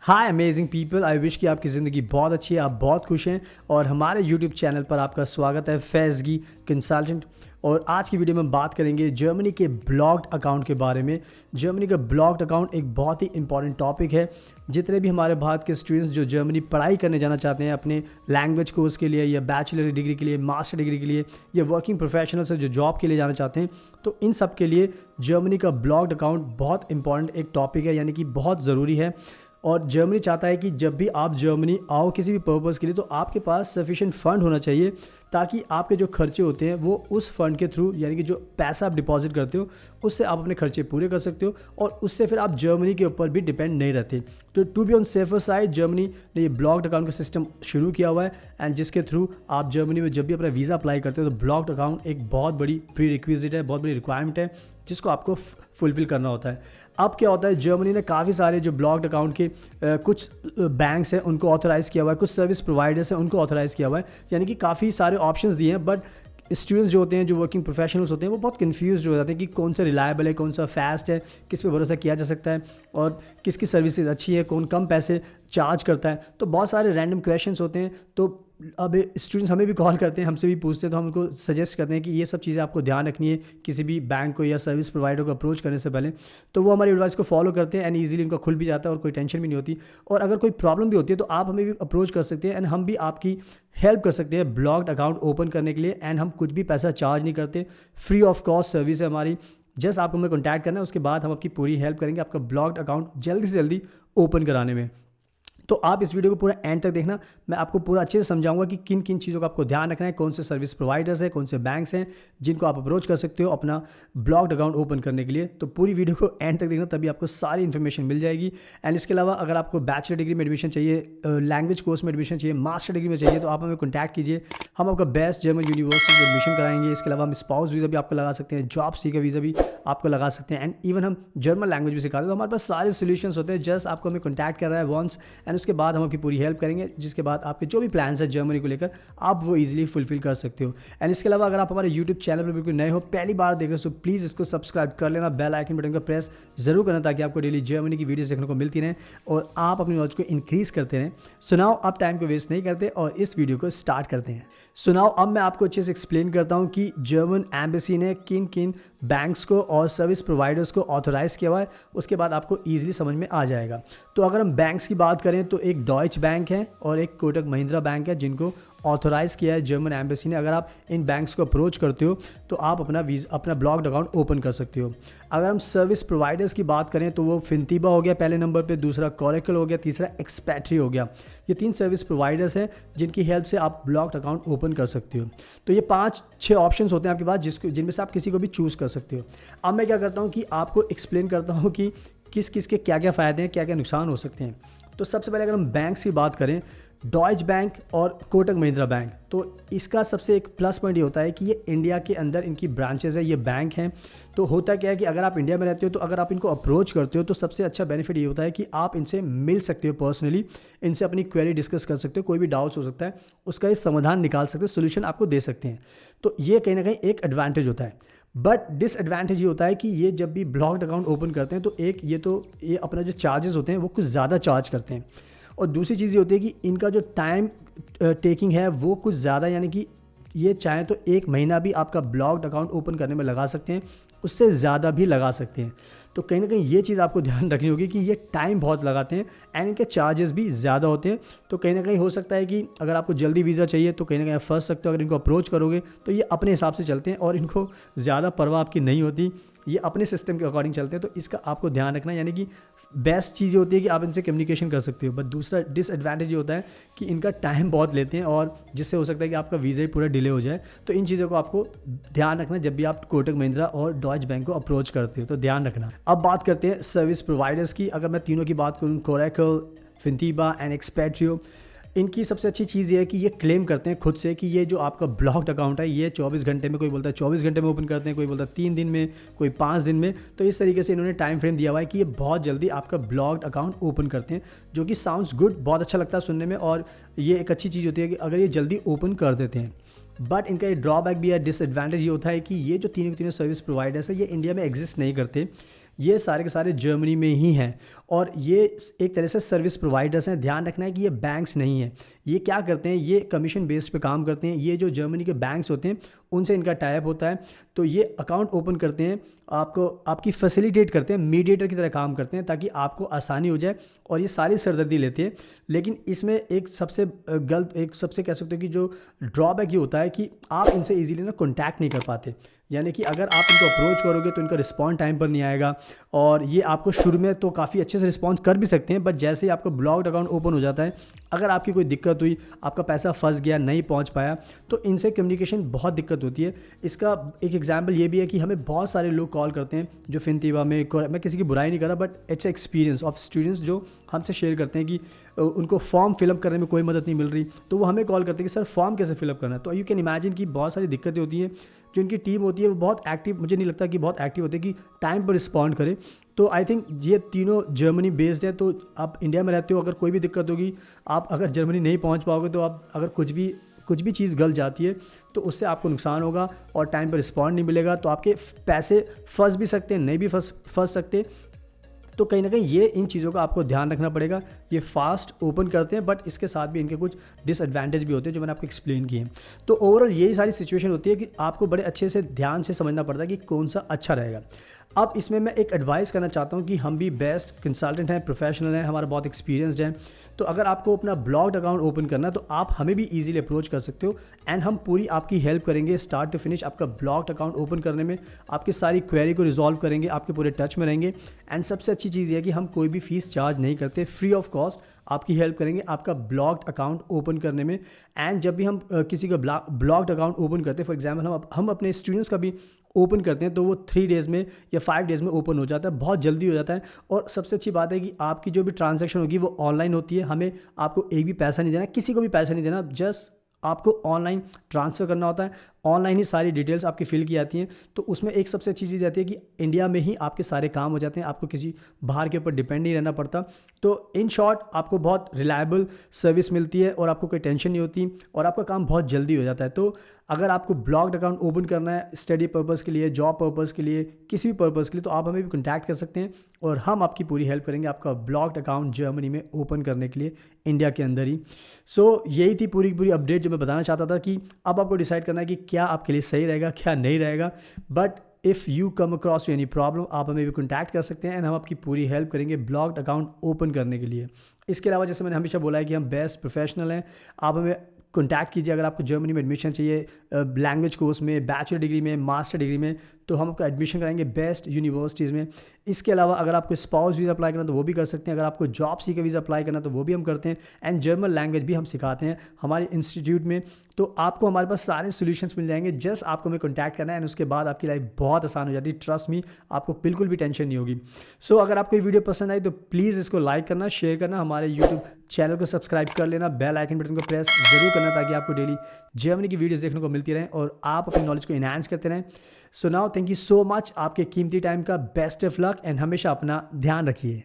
Hi amazing people, I wish कि आपकी ज़िंदगी बहुत अच्छी है, आप बहुत खुश हैं और हमारे यूट्यूब चैनल पर आपका स्वागत है फैज़गी कंसल्टेंट। और आज की वीडियो में बात करेंगे जर्मनी के ब्लॉक्ड अकाउंट के बारे में। जर्मनी का ब्लॉक्ड अकाउंट एक बहुत ही इंपॉर्टेंट टॉपिक है। जितने भी हमारे भारत के स्टूडेंट्स जो जर्मनी पढ़ाई करने जाना चाहते हैं अपने लैंग्वेज कोर्स के लिए या बैचलर डिग्री के लिए, मास्टर डिग्री के लिए या वर्किंग प्रोफेशनल से जो जॉब के लिए जाना चाहते हैं, तो इन सब के लिए जर्मनी का ब्लॉक्ड अकाउंट बहुत इंपॉर्टेंट एक टॉपिक है, यानी कि बहुत ज़रूरी है। और जर्मनी चाहता है कि जब भी आप जर्मनी आओ किसी भी पर्पज़ के लिए, तो आपके पास सफिशिएंट फ़ंड होना चाहिए ताकि आपके जो खर्चे होते हैं वो उस फंड के थ्रू, यानी कि जो पैसा आप डिपॉजिट करते हो उससे आप अपने खर्चे पूरे कर सकते हो और उससे फिर आप जर्मनी के ऊपर भी डिपेंड नहीं रहते। तो to be on safer side Germany ने ये ब्लॉक्ड अकाउंट का सिस्टम शुरू किया हुआ है, एंड जिसके थ्रू आप जर्मनी में जब भी अपना वीज़ा अप्लाई करते हो तो ब्लॉक्ड अकाउंट एक बहुत बड़ी प्री रिक्विजिट है, बहुत बड़ी रिक्वायरमेंट है जिसको आपको फुलफिल करना होता है। अब क्या होता है, जर्मनी ने काफ़ी सारे जो ब्लॉक्ड अकाउंट के कुछ बैंक्स हैं उनको ऑथराइज़ किया हुआ है, कुछ सर्विस प्रोवाइडर्स हैं उनको ऑथराइज़ किया हुआ है, यानी कि काफ़ी सारे ऑप्शंस दिए हैं। बट स्टूडेंट्स जो होते हैं, जो वर्किंग प्रोफेशनल्स होते हैं, वो बहुत कंफ्यूज हो जाते हैं कि कौन सा रिलायबल है, कौन सा फास्ट है, किस पे भरोसा किया जा सकता है और किसकी सर्विसेज अच्छी है, कौन कम पैसे चार्ज करता है। तो बहुत सारे रैंडम क्वेश्चंस होते हैं। तो अब स्टूडेंट्स हमें भी कॉल करते हैं, हमसे भी पूछते हैं, तो हम उनको सजेस्ट करते हैं कि ये सब चीज़ें आपको ध्यान रखनी है किसी भी बैंक को या सर्विस प्रोवाइडर को अप्रोच करने से पहले। तो वो हमारी एडवाइस को फॉलो करते हैं एंड ईजिली उनका खुल भी जाता है और कोई टेंशन भी नहीं होती। और अगर कोई प्रॉब्लम भी होती है तो आप हमें भी अप्रोच कर सकते हैं एंड हम भी आपकी हेल्प कर सकते हैं ब्लॉक्ड अकाउंट ओपन करने के लिए। एंड हम कुछ भी पैसा चार्ज नहीं करते, फ्री ऑफ कॉस्ट सर्विस है हमारी। जस्ट आपको हमें कॉन्टैक्ट करना है, उसके बाद हम आपकी पूरी हेल्प करेंगे आपका ब्लॉक्ड अकाउंट जल्दी से जल्दी ओपन कराने में। तो आप इस वीडियो को पूरा एंड तक देखना, मैं आपको पूरा अच्छे से समझाऊंगा कि किन किन चीज़ों का आपको ध्यान रखना है, कौन से सर्विस प्रोवाइडर्स हैं, कौन से बैंक्स हैं जिनको आप अप्रोच कर सकते हो अपना ब्लॉक्ड अकाउंट ओपन करने के लिए। तो पूरी वीडियो को एंड तक देखना, तभी आपको सारी इन्फॉर्मेशन मिल जाएगी। एंड इसके अलावा अगर आपको बैचलर डिग्री में एडमिशन चाहिए, लैंग्वेज कोर्स में एडमिशन चाहिए, मास्टर डिग्री में चाहिए, तो आप हमें कॉन्टैक्ट कीजिए, हम आपका बेस्ट जर्मन यूनिवर्सिटी में एडमिशन कराएंगे। इसके अलावा हम स्पाउस वीज़ा भी आपको लगा सकते हैं, जॉब सीकर वीज़ा भी आपको लगा सकते हैं, एंड इवन हम जर्मन लैंग्वेज भी सिखाते हैं। तो हमारे पास सारे सोल्यूशंस होते हैं, जस्ट आपको हमें कॉन्टैक्ट कर रहा है वंस, एंड उसके बाद हम आपकी पूरी हेल्प करेंगे, जिसके बाद आपके जो भी प्लान्स हैं जर्मनी को लेकर आप वो इजीली फुलफिल कर सकते हो। एंड इसके अलावा अगर आप हमारे यूट्यूब चैनल पर बिल्कुल नए हो, पहली बार देख रहे हो, तो प्लीज़ इसको सब्सक्राइब कर लेना, बेल आइकन बटन को प्रेस जरूर करना ताकि आपको डेली जर्मनी की वीडियोस देखने को मिलती रहें और आप अपनी नॉलेज को इंक्रीज करते रहें। सुनाओ, अब टाइम को वेस्ट नहीं करते और इस वीडियो को स्टार्ट करते हैं। सुनाओ, अब मैं आपको अच्छे से एक्सप्लेन करता हूँ कि जर्मन एम्बेसी ने किन किन बैंक्स को और सर्विस प्रोवाइडर्स को ऑथराइज़ किया हुआ है, उसके बाद आपको ईजिली समझ में आ जाएगा। तो अगर हम बैंक्स की बात करें तो एक डॉइच बैंक है और एक कोटक महिंद्रा बैंक है जिनको ऑथराइज़ किया है जर्मन एम्बेसी ने। अगर आप इन बैंक्स को अप्रोच करते हो तो आप अपना ब्लॉक्ड अकाउंट ओपन कर सकते हो। अगर हम सर्विस प्रोवाइडर्स की बात करें तो वो फिनतीबा हो गया पहले नंबर पे, दूसरा कोरेकल हो गया, तीसरा एक्सपेट्री हो गया। ये 3 सर्विस प्रोवाइडर्स हैं जिनकी हेल्प से आप ब्लॉक्ड अकाउंट ओपन कर सकते हो। तो ये 5-6 ऑप्शंस होते हैं आपके पास जिनमें से आप किसी को भी चूज़ कर सकते हो। अब मैं क्या करता हूँ कि आपको एक्सप्लेन करता हूँ कि किस किस के क्या क्या फ़ायदे हैं, क्या क्या नुकसान हो सकते हैं। तो सबसे पहले अगर हम बैंक्स की बात करें, डॉइच बैंक और कोटक महिंद्रा बैंक, तो इसका सबसे एक प्लस पॉइंट ये होता है कि ये इंडिया के अंदर इनकी ब्रांचेस है, ये बैंक हैं। तो होता क्या है कि अगर आप इंडिया में रहते हो तो अगर आप इनको अप्रोच करते हो तो सबसे अच्छा बेनिफिट ये होता है कि आप इनसे मिल सकते हो पर्सनली, इनसे अपनी क्वेरी डिस्कस कर सकते हो, कोई भी डाउट्स हो सकता है उसका ये समाधान निकाल सकते हो, सोल्यूशन आपको दे सकते हैं। तो ये कहीं ना कहीं एक एडवांटेज होता है। बट डिसएडवांटेज ये होता है कि ये जब भी ब्लॉक्ड अकाउंट ओपन करते हैं तो ये अपना जो चार्जेस होते हैं वो कुछ ज़्यादा चार्ज करते हैं। और दूसरी चीज़ ये होती है कि इनका जो टाइम टेकिंग है वो कुछ ज़्यादा, यानी कि ये चाहें तो 1 महीना भी आपका ब्लॉक्ड अकाउंट ओपन करने में लगा सकते हैं, उससे ज़्यादा भी लगा सकते हैं। तो कहीं ना कहीं ये चीज़ आपको ध्यान रखनी होगी कि ये टाइम बहुत लगाते हैं एंड इनके चार्जेस भी ज़्यादा होते हैं। तो कहीं ना कहीं हो सकता है कि अगर आपको जल्दी वीज़ा चाहिए तो कहीं ना कहीं फंस सकते हो। अगर इनको अप्रोच करोगे तो ये अपने हिसाब से चलते हैं और इनको ज़्यादा परवाह आपकी नहीं होती, ये अपने सिस्टम के अकॉर्डिंग चलते हैं। तो इसका आपको ध्यान रखना, यानी कि बेस्ट चीज़ होती है कि आप इनसे कम्युनिकेशन कर सकते हो। बट दूसरा डिसएडवांटेज ये होता है कि इनका टाइम बहुत लेते हैं और जिससे हो सकता है कि आपका वीज़ा ही पूरा डिले हो जाए। तो इन चीज़ों को आपको ध्यान रखना जब भी आप कोटक महिंद्रा और डॉइच बैंक को अप्रोच करते हो, तो ध्यान रखना। अब बात करते हैं सर्विस प्रोवाइडर्स की। अगर मैं तीनों की बात करूँ, कोरेकल, फिनतीबा एंड एक्सपेट्रियो, इनकी सबसे अच्छी चीज़ ये है कि ये क्लेम करते हैं खुद से कि ये जो आपका ब्लॉक्ड अकाउंट है ये 24 घंटे में, कोई बोलता है 24 घंटे में ओपन करते हैं, कोई बोलता है 3 दिन में, कोई 5 दिन में। तो इस तरीके से इन्होंने टाइम फ्रेम दिया हुआ है कि ये बहुत जल्दी आपका ब्लॉक्ड अकाउंट ओपन करते हैं, जो कि साउंड्स गुड, बहुत अच्छा लगता है सुनने में। और ये एक अच्छी चीज़ होती है कि अगर ये जल्दी ओपन कर देते हैं। बट इनका ये ड्रॉबैक भी है, डिसएडवांटेज ये होता है कि ये जो तीनों सर्विस प्रोवाइडर्स है ये इंडिया में एग्जिस्ट नहीं करते। ये सारे के सारे जर्मनी में ही हैं और ये एक तरह से सर्विस प्रोवाइडर्स हैं। ध्यान रखना है कि ये बैंक्स नहीं हैं। ये क्या करते हैं, ये कमीशन बेस पे काम करते हैं। ये जो जर्मनी के बैंक्स होते हैं उनसे इनका टाइप होता है, तो ये अकाउंट ओपन करते हैं, आपको आपकी फैसिलिटेट करते हैं, मीडिएटर की तरह काम करते हैं ताकि आपको आसानी हो जाए और ये सारी सरदर्दी लेते हैं। लेकिन इसमें एक सबसे कह सकते हो कि जो ड्रॉबैक ये होता है कि आप इनसे इजीली ना कॉन्टैक्ट नहीं कर पाते। यानी कि अगर आप इनको अप्रोच करोगे तो इनका रिस्पॉन्स टाइम पर नहीं आएगा और ये आपको शुरू में तो काफ़ी अच्छे से रिस्पॉन्स कर भी सकते हैं, बट जैसे ही आपका ब्लॉक्ड अकाउंट ओपन हो जाता है, अगर आपकी कोई दिक्कत हुई, आपका पैसा फंस गया, नहीं पहुंच पाया, तो इनसे कम्युनिकेशन बहुत दिक्कत होती है। इसका एक एग्जांपल ये भी है कि हमें बहुत सारे लोग कॉल करते हैं जो फिनतीवा में, मैं किसी की बुराई नहीं कर रहा, but it's experience of students जो हमसे शेयर करते हैं कि उनको फॉर्म फिलअप करने में कोई मदद नहीं मिल रही, तो वो हमें कॉल करते हैं कि सर फॉर्म कैसे फिलअप करना है। तो यू कैन इमेजिन कि बहुत सारी दिक्कतें होती हैं। जो इनकी टीम होती है वो बहुत एक्टिव, मुझे नहीं लगता कि बहुत एक्टिव होती है कि टाइम पर रिस्पॉन्ड करे। तो आई थिंक ये तीनों जर्मनी बेस्ड है। तो आप इंडिया में रहते हो, अगर कोई भी दिक्कत होगी, आप अगर जर्मनी नहीं पहुंच पाओगे तो आप अगर कुछ भी चीज़ गलत जाती है तो उससे आपको नुकसान होगा और टाइम पर रिस्पॉन्ड नहीं मिलेगा, तो आपके पैसे फंस भी सकते हैं, नहीं भी फंस सकते। तो कहीं ना कहीं ये इन चीज़ों का आपको ध्यान रखना पड़ेगा। ये फास्ट ओपन करते हैं बट इसके साथ भी इनके कुछ डिसएडवांटेज भी होते हैं जो मैंने आपको एक्सप्लेन किए हैं। तो ओवरऑल यही सारी सिचुएशन होती है कि आपको बड़े अच्छे से ध्यान से समझना पड़ता है कि कौन सा अच्छा रहेगा। अब इसमें मैं एक एडवाइस करना चाहता हूँ कि हम भी बेस्ट कंसल्टेंट हैं, प्रोफेशनल हैं, हमारा बहुत एक्सपीरियंसड हैं। तो अगर आपको अपना ब्लॉग्ड अकाउंट ओपन करना है तो आप हमें भी इजीली अप्रोच कर सकते हो एंड हम पूरी आपकी हेल्प करेंगे स्टार्ट टू फिनिश आपका ब्लॉग्ड अकाउंट ओपन करने में। आपकी सारी क्वेरी को रिजॉल्व करेंगे, आपके पूरे टच में रहेंगे एंड सबसे अच्छी चीज़ ये है कि हम कोई भी फीस चार्ज नहीं करते, फ्री ऑफ कॉस्ट आपकी हेल्प करेंगे आपका ब्लॉग्ड अकाउंट ओपन करने में। एंड जब भी हम किसी का ब्लॉग्ड अकाउंट ओपन करते हैं, फॉर एग्जांपल हम अपने स्टूडेंट्स का भी ओपन करते हैं तो वो 3 डेज़ में या 5 डेज़ में ओपन हो जाता है, बहुत जल्दी हो जाता है। और सबसे अच्छी बात है कि आपकी जो भी ट्रांजैक्शन होगी वो ऑनलाइन होती है। हमें आपको एक भी पैसा नहीं देना, किसी को भी पैसा नहीं देना, जस्ट आपको ऑनलाइन ट्रांसफ़र करना होता है। ऑनलाइन ही सारी डिटेल्स आपकी फिल की जाती हैं। तो उसमें एक सबसे अच्छी चीज़ रहती है कि इंडिया में ही आपके सारे काम हो जाते हैं, आपको किसी बाहर के ऊपर डिपेंड नहीं रहना पड़ता। तो इन शॉर्ट आपको बहुत रिलायबल सर्विस मिलती है और आपको कोई टेंशन नहीं होती और आपका काम बहुत जल्दी हो जाता है। तो अगर आपको ब्लॉग्ड अकाउंट ओपन करना है स्टडी पर्पज़ के लिए, जॉब पर्पज़ के लिए, किसी भी पर्पज़ के लिए, तो आप हमें भी कॉन्टैक्ट कर सकते हैं और हम आपकी पूरी हेल्प करेंगे आपका ब्लॉग्ड अकाउंट जर्मनी में ओपन करने के लिए इंडिया के अंदर ही। सो यही थी पूरी अपडेट जो मैं बताना चाहता था कि अब आपको डिसाइड करना है कि क्या आपके लिए सही रहेगा, क्या नहीं रहेगा। But if you come across to any problem, आप हमें भी कॉन्टैक्ट कर सकते हैं एंड हम आपकी पूरी हेल्प करेंगे ब्लॉग्ड अकाउंट ओपन करने के लिए। इसके अलावा जैसे मैंने हमेशा बोला है कि हम बेस्ट प्रोफेशनल हैं, आप हमें कॉन्टैक्ट कीजिए अगर आपको जर्मनी में एडमिशन चाहिए, लैंग्वेज कोर्स में, बैचलर डिग्री में, मास्टर डिग्री में, तो हम आपको एडमिशन कराएंगे बेस्ट यूनिवर्सिटीज़ में। इसके अलावा अगर आपको स्पाउस वीज़ा अप्लाई करना तो वो भी कर सकते हैं, अगर आपको जॉब सीकर वीज़ा अप्लाई करना तो वो भी हम करते हैं एंड जर्मन लैंग्वेज भी हम सिखाते हैं हमारे इंस्टीट्यूट में। तो आपको हमारे पास सारे सॉल्यूशंस मिल जाएंगे, जस्ट आपको हमें कॉन्टैक्ट करना है एंड उसके बाद आपकी लाइफ बहुत आसान हो जाती है। ट्रस्ट मी, आपको बिल्कुल भी टेंशन नहीं होगी। सो अगर आपको ये वीडियो पसंद आई तो प्लीज़ इसको लाइक करना, शेयर करना, हमारे यूट्यूब चैनल को सब्सक्राइब कर लेना, बेल आइकन बटन को प्रेस जरूर करना ताकि आपको डेली जर्मनी की वीडियोस देखने को मिलती रहें और आप अपनी नॉलेज को इनहांस करते रहें। So now thank you so much, आपके कीमती टाइम का बेस्ट ऑफ लक एंड हमेशा अपना ध्यान रखिए।